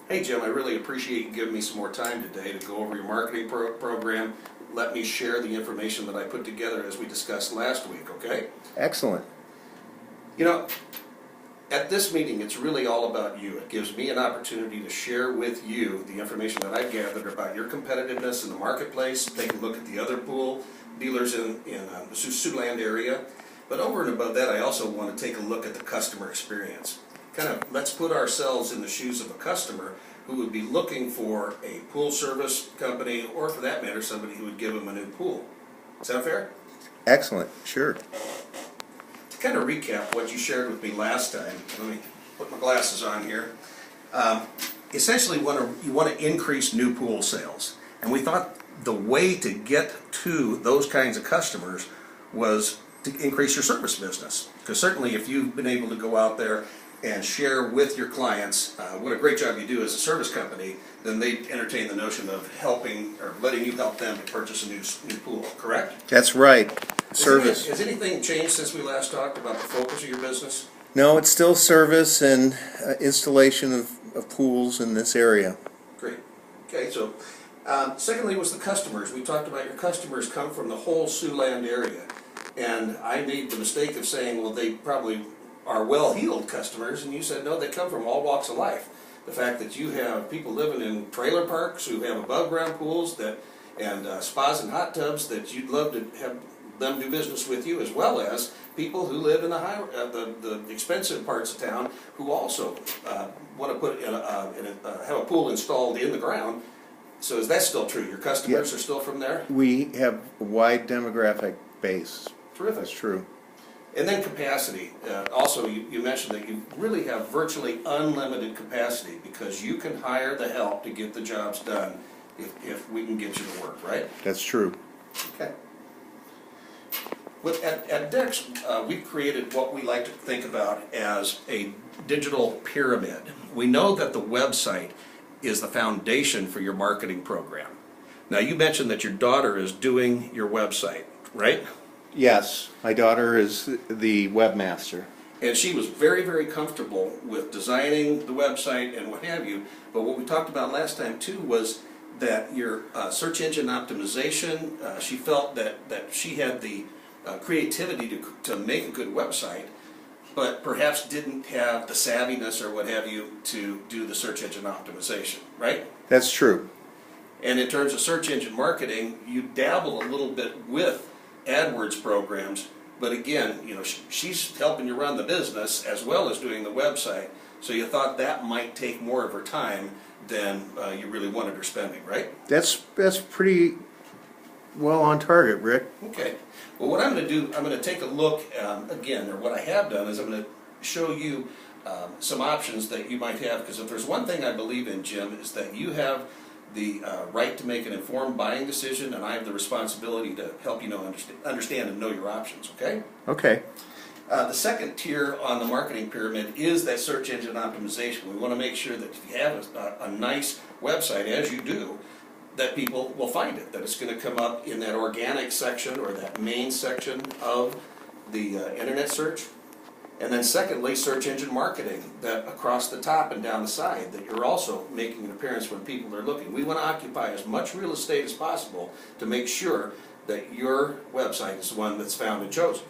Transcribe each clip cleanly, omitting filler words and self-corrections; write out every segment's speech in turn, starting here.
Hey Jim, I really appreciate you giving me some more time today to go over your marketing program. Let me share the information that I put together as we discussed last week, okay? Excellent. You know, at this meeting, it's really all about you. It gives me an opportunity to share with you the information that I've gathered about your competitiveness in the marketplace, take a look at the other pool dealers in the Siouxland area. But over and above that, I also want to take a look at the customer experience. Let's put ourselves in the shoes of a customer who would be looking for a pool service company, or for that matter, somebody who would give them a new pool. Is that fair? Excellent. Sure. To kind of recap what you shared with me last time, let me put my glasses on here. Essentially, you want to increase new pool sales. And we thought the way to get to those kinds of customers was to increase your service business. Because certainly if you've been able to go out there and share with your clients what a great job you do as a service company, then they entertain the notion of helping or letting you help them to purchase a new pool, correct? That's right. Service. Has anything changed since we last talked about the focus of your business? No, it's still service and installation of pools in this area. Great. Okay, so secondly was the customers. We talked about your customers come from the whole Siouxland area. And I made the mistake of saying, well, they probably are well-heeled customers, and you said, no, they come from all walks of life. The fact that you have people living in trailer parks who have above-ground pools and spas and hot tubs that you'd love to have them do business with you, as well as people who live in the expensive parts of town who also want to put have a pool installed in the ground. So is that still true? Your customers are still from there? We have a wide demographic base. Terrific. That's true. And then capacity. Also, you mentioned that you really have virtually unlimited capacity because you can hire the help to get the jobs done if we can get you to work, right? That's true. Okay. At Dex, we've created what we like to think about as a digital pyramid. We know that the website is the foundation for your marketing program. Now, you mentioned that your daughter is doing your website, right? Yes, my daughter is the webmaster. And she was very, very comfortable with designing the website and what have you. But what we talked about last time, too, was that your search engine optimization, she felt that she had the creativity to make a good website, but perhaps didn't have the savviness or what have you to do the search engine optimization, right? That's true. And in terms of search engine marketing, you dabble a little bit with AdWords programs, but again, she's helping you run the business as well as doing the website, so you thought that might take more of her time than you really wanted her spending, right? That's pretty well on target, Rick. Okay. Well, what I'm going to do, I'm going to take a look again, or what I have done is I'm going to show you some options that you might have, because if there's one thing I believe in, Jim, is that you have the right to make an informed buying decision, and I have the responsibility to help you understand and know your options, okay? Okay. The second tier on the marketing pyramid is that search engine optimization. We want to make sure that if you have a nice website, as you do, that people will find it, that it's going to come up in that organic section or that main section of the internet search. And then secondly, search engine marketing, that across the top and down the side, that you're also making an appearance when people are looking. We want to occupy as much real estate as possible to make sure that your website is the one that's found and chosen.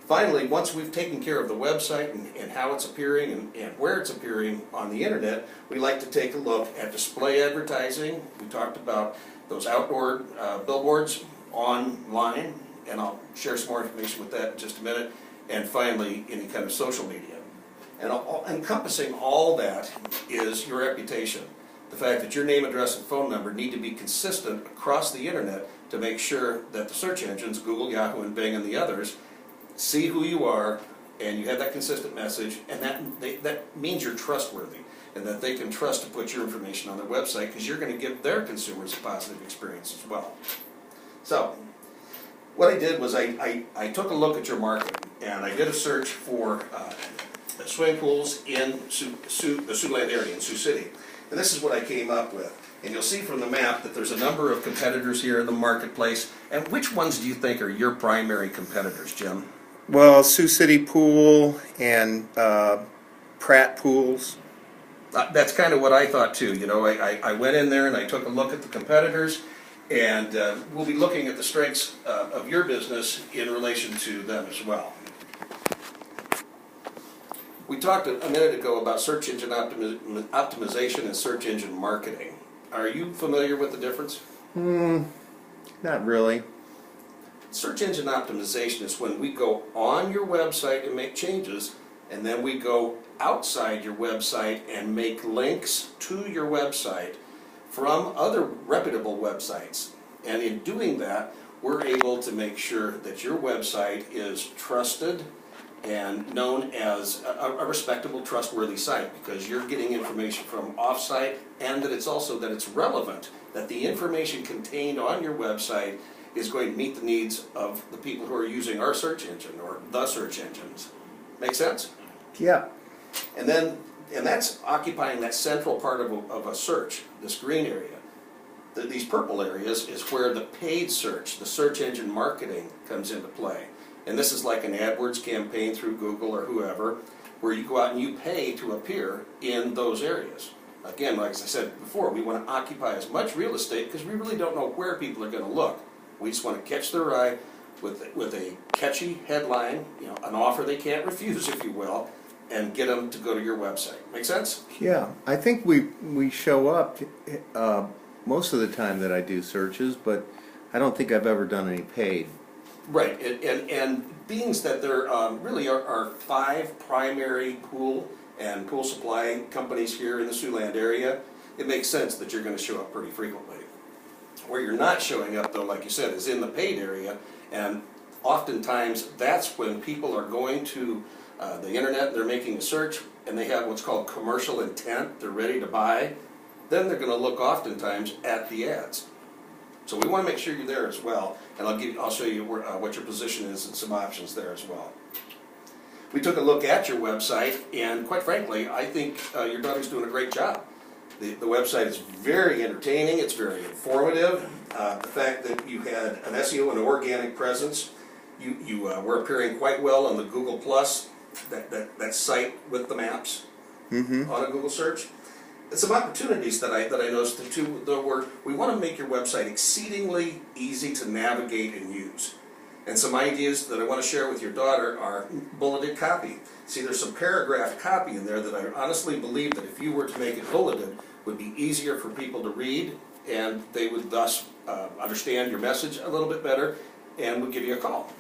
Finally, once we've taken care of the website and how it's appearing and where it's appearing on the internet, we like to take a look at display advertising. We talked about those outdoor billboards online, and I'll share some more information with that in just a minute. And finally, any kind of social media. And encompassing all that is your reputation. The fact that your name, address, and phone number need to be consistent across the internet to make sure that the search engines, Google, Yahoo, and Bing, and the others, see who you are, and you have that consistent message, and that means you're trustworthy, and that they can trust to put your information on their website, because you're going to give their consumers a positive experience as well. So, what I did was I took a look at your market, and I did a search for swimming pools in the Siouxland area, in Sioux City. And this is what I came up with. And you'll see from the map that there's a number of competitors here in the marketplace. And which ones do you think are your primary competitors, Jim? Well, Sioux City Pool and Pratt Pools. That's kind of what I thought too. You know, I went in there and I took a look at the competitors, and we'll be looking at the strengths of your business in relation to them as well. We talked a minute ago about search engine optimization and search engine marketing. Are you familiar with the difference? Not really. Search engine optimization is when we go on your website and make changes, and then we go outside your website and make links to your website from other reputable websites. And in doing that, we're able to make sure that your website is trusted and known as a respectable, trustworthy site, because you're getting information from off-site, and that it's relevant, that the information contained on your website is going to meet the needs of the people who are using our search engine or the search engines. Make sense? Yeah. And that's occupying that central part of a search, this green area. These purple areas is where the paid search, the search engine marketing comes into play. And this is like an AdWords campaign through Google or whoever, where you go out and you pay to appear in those areas. Again, like as I said before, we want to occupy as much real estate because we really don't know where people are going to look. We just want to catch their eye with a catchy headline, you know, an offer they can't refuse, if you will, and get them to go to your website. Make sense? Yeah. I think we show up most of the time that I do searches, but I don't think I've ever done any paid. Right, and being that there really are 5 primary pool and pool supply companies here in the Siouxland area, it makes sense that you're going to show up pretty frequently. Where you're not showing up, though, like you said, is in the paid area, and oftentimes that's when people are going to the internet, they're making a search, and they have what's called commercial intent, they're ready to buy, then they're going to look oftentimes at the ads. So we want to make sure you're there as well, and I'll show you what your position is and some options there as well. We took a look at your website, and quite frankly, I think your daughter's doing a great job. The website is very entertaining, it's very informative. The fact that you had an SEO and organic presence, you were appearing quite well on the Google Plus, that site with the maps on a Google search. And some opportunities that I noticed too, though, were we want to make your website exceedingly easy to navigate and use. And some ideas that I want to share with your daughter are bulleted copy. See, there's some paragraph copy in there that I honestly believe that if you were to make it bulleted, would be easier for people to read, and they would thus understand your message a little bit better and would give you a call.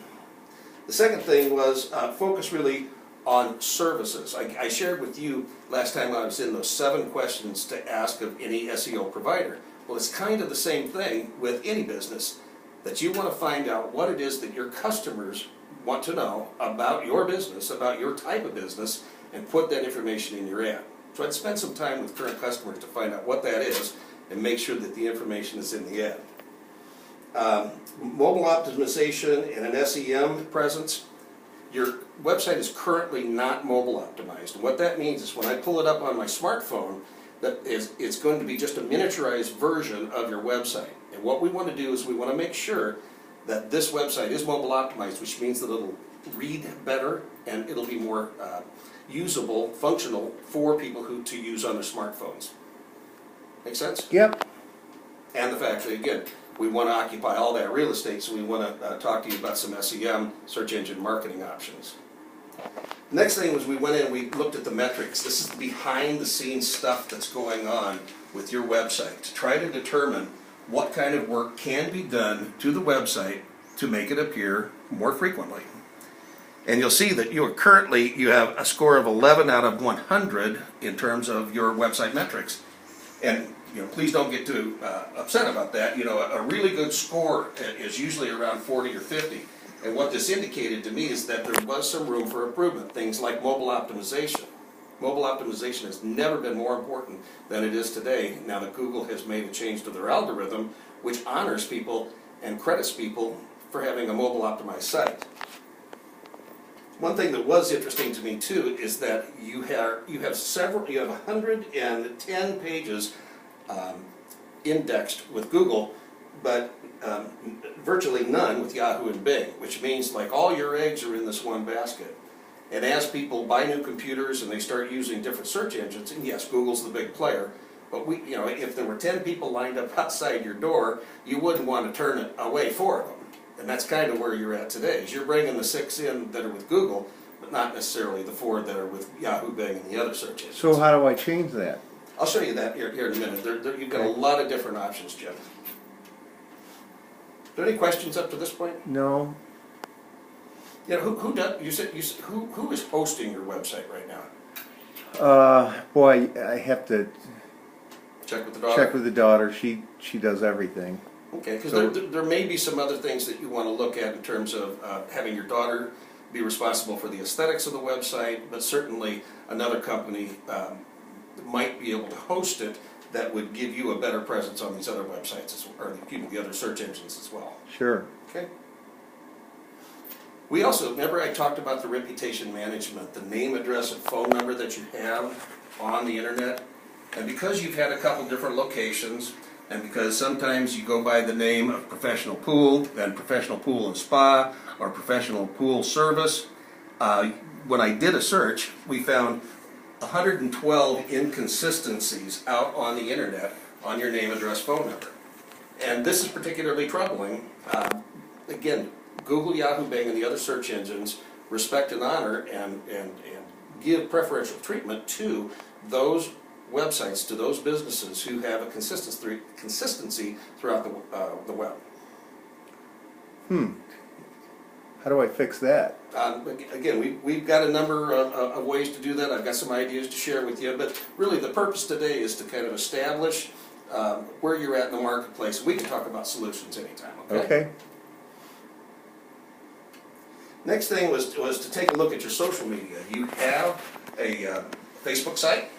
The second thing was focus really on services. I shared with you last time I was in those 7 questions to ask of any SEO provider. Well, it's kind of the same thing with any business, that you want to find out what it is that your customers want to know about your business, about your type of business, and put that information in your ad. So I'd spend some time with current customers to find out what that is and make sure that the information is in the ad. Mobile optimization and an SEM presence. Your website is currently not mobile optimized. And what that means is when I pull it up on my smartphone, it's going to be just a miniaturized version of your website. And what we want to do is we want to make sure that this website is mobile optimized, which means that it'll read better and it'll be more usable, functional for people to use on their smartphones. Make sense? Yep. And the fact that, again, we want to occupy all that real estate, so we want to talk to you about some SEM, search engine marketing options. Next thing was we went in and we looked at the metrics. This is the behind-the-scenes stuff that's going on with your website to try to determine what kind of work can be done to the website to make it appear more frequently. And you'll see that you have a score of 11 out of 100 in terms of your website metrics. And please don't get too upset about that. A really good score is usually around 40 or 50. And what this indicated to me is that there was some room for improvement. Things like mobile optimization. Mobile optimization has never been more important than it is today, now that Google has made a change to their algorithm, which honors people and credits people for having a mobile optimized site. One thing that was interesting to me too is that you have 110 pages indexed with Google, but virtually none with Yahoo and Bing, which means like all your eggs are in this one basket. And as people buy new computers and they start using different search engines, and yes, Google's the big player, but if there were 10 people lined up outside your door, you wouldn't want to turn away 4 of them. And that's kind of where you're at today, is you're bringing the 6 in that are with Google, but not necessarily the 4 that are with Yahoo, Bing, and the other search engines. So how do I change that? I'll show you that here in a minute. You've got a lot of different options, Jim. Are there any questions up to this point? No. Yeah, who is hosting your website right now? Boy, I have to Check with the daughter. check with the daughter. She does everything. Okay, because So- there may be some other things that you want to look at in terms of having your daughter be responsible for the aesthetics of the website, but certainly another company might be able to host it that would give you a better presence on these other websites, or the other search engines as well. Sure. Okay. We also, remember I talked about the reputation management, the name, address, and phone number that you have on the internet. And because you've had a couple different locations, and because sometimes you go by the name of Professional Pool, and Professional Pool and Spa, or Professional Pool Service, when I did a search, we found 112 inconsistencies out on the internet on your name, address, phone number. And this is particularly troubling. Again, Google, Yahoo, Bing, and the other search engines respect and honor and give preferential treatment to those websites, to those businesses who have a consistency throughout the web. How do I fix that? Again, we've got a number of ways to do that. I've got some ideas to share with you, but really the purpose today is to kind of establish where you're at in the marketplace. We can talk about solutions anytime, okay? Okay. Next thing was to take a look at your social media. You have a Facebook site.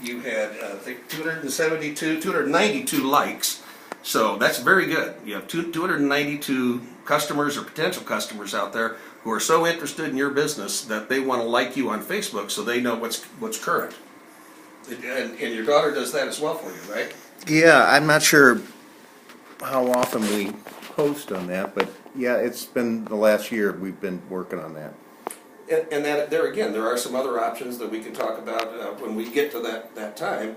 You had, I think, 292 likes. So that's very good. You have 292 customers or potential customers out there who are so interested in your business that they want to like you on Facebook so they know what's current. And your daughter does that as well for you, right? Yeah, I'm not sure how often we post on that, but yeah, it's been the last year we've been working on that. And that there again, there are some other options that we can talk about when we get to that time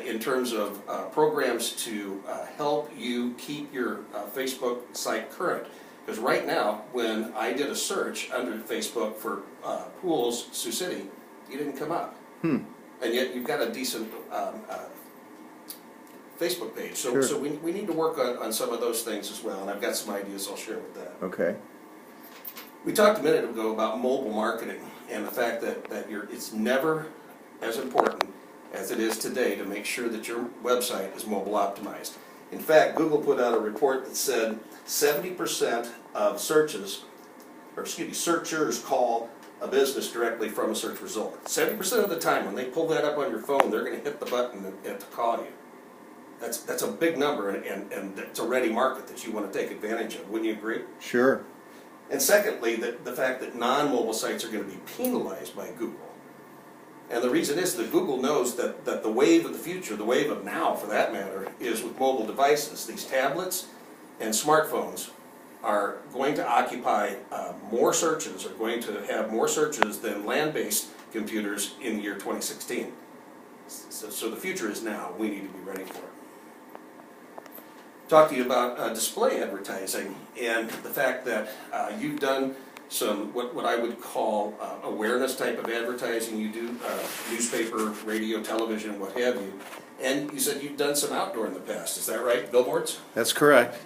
in terms of programs to help you keep your Facebook site current. Because right now, when I did a search under Facebook for pools, Sioux City, you didn't come up. And yet you've got a decent Facebook page. So, Sure. so we need to work on some of those things as well, and I've got some ideas I'll share with that. Okay. We talked a minute ago about mobile marketing and the fact that it's never as important as it is today to make sure that your website is mobile optimized. In fact, Google put out a report that said 70% of searchers call a business directly from a search result. 70% of the time when they pull that up on your phone, they're going to hit the button and to call you. That's a big number, and it's a ready market that you want to take advantage of. Wouldn't you agree? Sure. And secondly, the fact that non-mobile sites are going to be penalized by Google. And the reason is that Google knows that the wave of the future, the wave of now for that matter, is with mobile devices. These tablets and smartphones are going to occupy more searches, are going to have more searches than land-based computers in the year 2016. So the future is now. We need to be ready for it. Talk to you about display advertising and the fact that you've done some what I would call awareness type of advertising. You do newspaper, radio, television, what have you. And you said you've done some outdoor in the past. Is that right? Billboards? That's correct.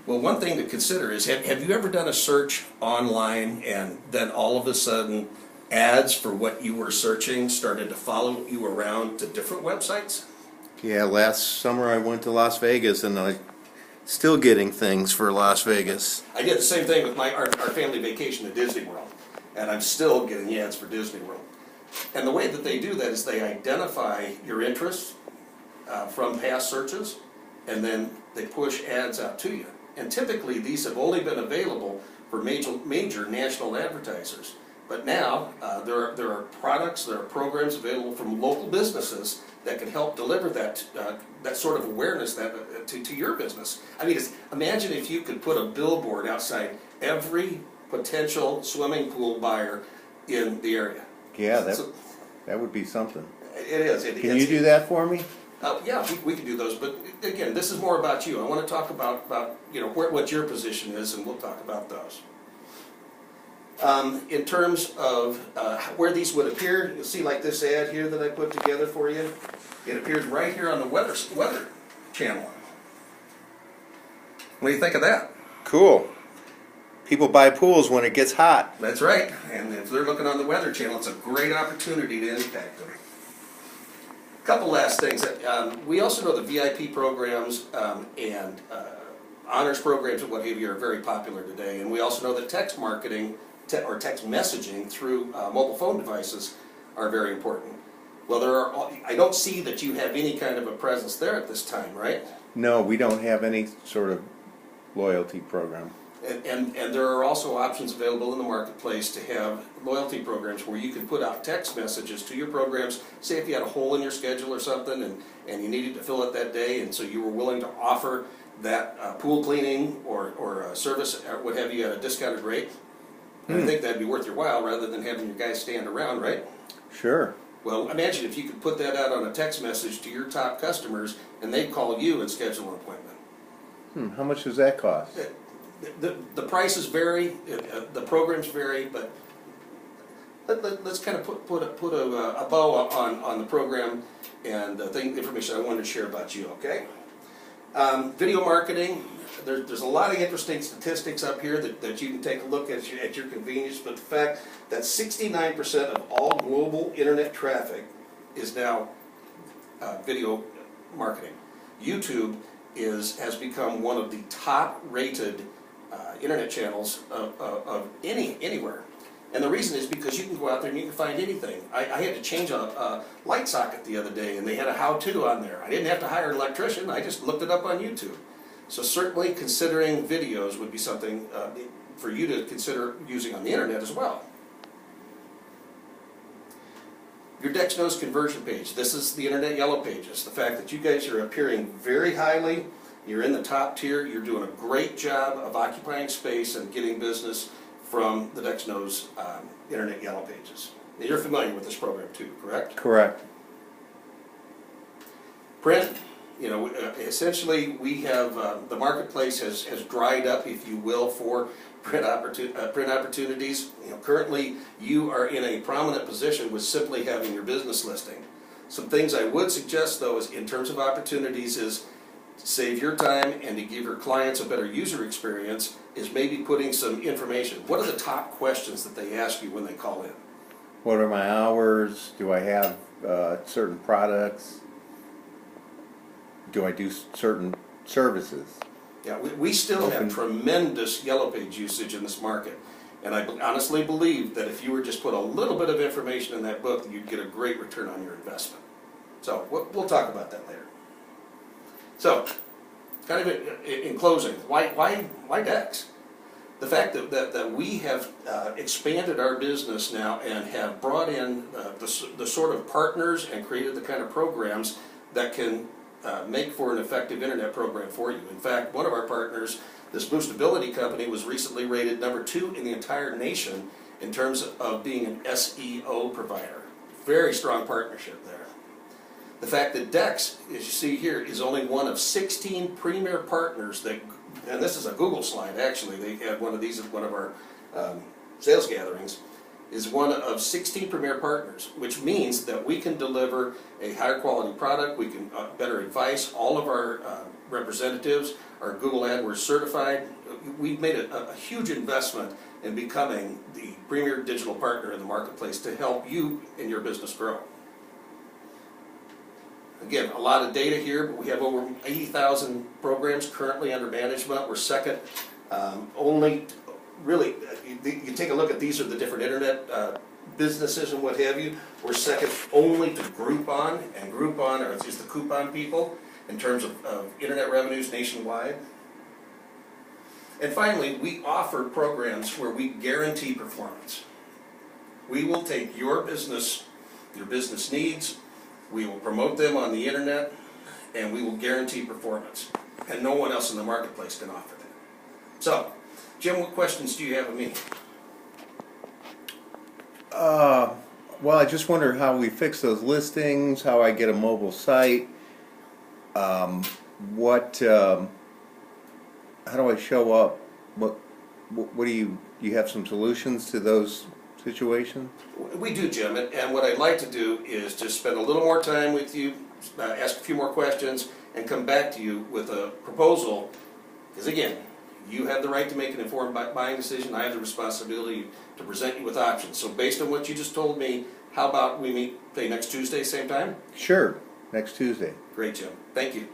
Well, one thing to consider is have you ever done a search online and then all of a sudden ads for what you were searching started to follow you around to different websites? Yeah, last summer I went to Las Vegas and I'm still getting things for Las Vegas. I did the same thing with our family vacation to Disney World, and I'm still getting ads for Disney World. And the way that they do that is they identify your interests from past searches, and then they push ads out to you. And typically these have only been available for major national advertisers. But now there are products, there are programs available from local businesses that can help deliver that sort of awareness to your business. I mean, imagine if you could put a billboard outside every potential swimming pool buyer in the area. Yeah, So, that would be something. it is. Can you do that for me? Yeah, we can do those, but again, this is more about you. I want to talk about what your position is, and we'll talk about those. In terms of where these would appear, you'll see like this ad here that I put together for you. It appears right here on the weather channel. What do you think of that? Cool. People buy pools when it gets hot. That's right, and if they're looking on the weather channel, it's a great opportunity to impact them. Couple last things. We also know the VIP programs and honors programs and what have you are very popular today, and we also know that text marketing or text messaging through mobile phone devices are very important. Well, I don't see that you have any kind of a presence there at this time, right? No, we don't have any sort of loyalty program. And there are also options available in the marketplace to have loyalty programs where you can put out text messages to your programs. Say if you had a hole in your schedule or something and you needed to fill it that day, and so you were willing to offer that pool cleaning or service or what have you at a discounted rate. I think that'd be worth your while rather than having your guys stand around, right? Sure. Well, imagine if you could put that out on a text message to your top customers and they'd call you and schedule an appointment. How much does that cost? The prices vary, the programs vary, but let's kind of put a bow on the program and the information I wanted to share about you, okay? Video marketing, there's a lot of interesting statistics up here that you can take a look at your convenience, but the fact that 69% of all global internet traffic is now video marketing. YouTube has become one of the top rated internet channels of anywhere. And the reason is because you can go out there and you can find anything. I had to change a light socket the other day and they had a how-to on there. I didn't have to hire an electrician, I just looked it up on YouTube. So certainly considering videos would be something for you to consider using on the internet as well. Your DexKnows conversion page. This is the Internet Yellow Pages. The fact that you guys are appearing very highly, you're in the top tier, you're doing a great job of occupying space and getting business from the DexKnows Internet Yellow Pages. Now, you're familiar with this program too, correct? Correct. Print, essentially we have, the marketplace has dried up, if you will, for print opportunities. Currently you are in a prominent position with simply having your business listing. Some things I would suggest though is in terms of opportunities is to save your time and to give your clients a better user experience is maybe putting some information. What are the top questions that they ask you when they call in? What are my hours? Do I have certain products? Do I do certain services? Yeah, we still have tremendous Yellow Page usage in this market. And I honestly believe that if you were just put a little bit of information in that book, you'd get a great return on your investment. So we'll talk about that later. So, kind of in closing, why Dex? The fact that we have expanded our business now and have brought in the sort of partners and created the kind of programs that can make for an effective internet program for you. In fact, one of our partners, this Boostability company, was recently rated #2 in the entire nation in terms of being an SEO provider. Very strong partnership there. The fact that Dex, as you see here, is only one of 16 premier partners that, and this is a Google slide actually, they had one of these at one of our sales gatherings, is one of 16 premier partners, which means that we can deliver a higher quality product, we can better advice. All of our representatives are Google AdWords certified. We've made a huge investment in becoming the premier digital partner in the marketplace to help you and your business grow. Again, a lot of data here, but we have over 80,000 programs currently under management. We're second only, really, you take a look at these are the different internet businesses and what have you. We're second only to Groupon, and Groupon is the coupon people in terms of internet revenues nationwide. And finally, we offer programs where we guarantee performance. We will take your business needs, we will promote them on the internet, and we will guarantee performance. And no one else in the marketplace can offer that. So, Jim, what questions do you have of me? Well, I just wonder how we fix those listings, how I get a mobile site, um, what, how do I show up? What do you have some solutions to those situations? We do, Jim, and what I'd like to do is just spend a little more time with you, ask a few more questions, and come back to you with a proposal. Because again, you have the right to make an informed buying decision. I have the responsibility to present you with options. So based on what you just told me, how about we meet, say, next Tuesday, same time? Sure, next Tuesday. Great, Jim. Thank you.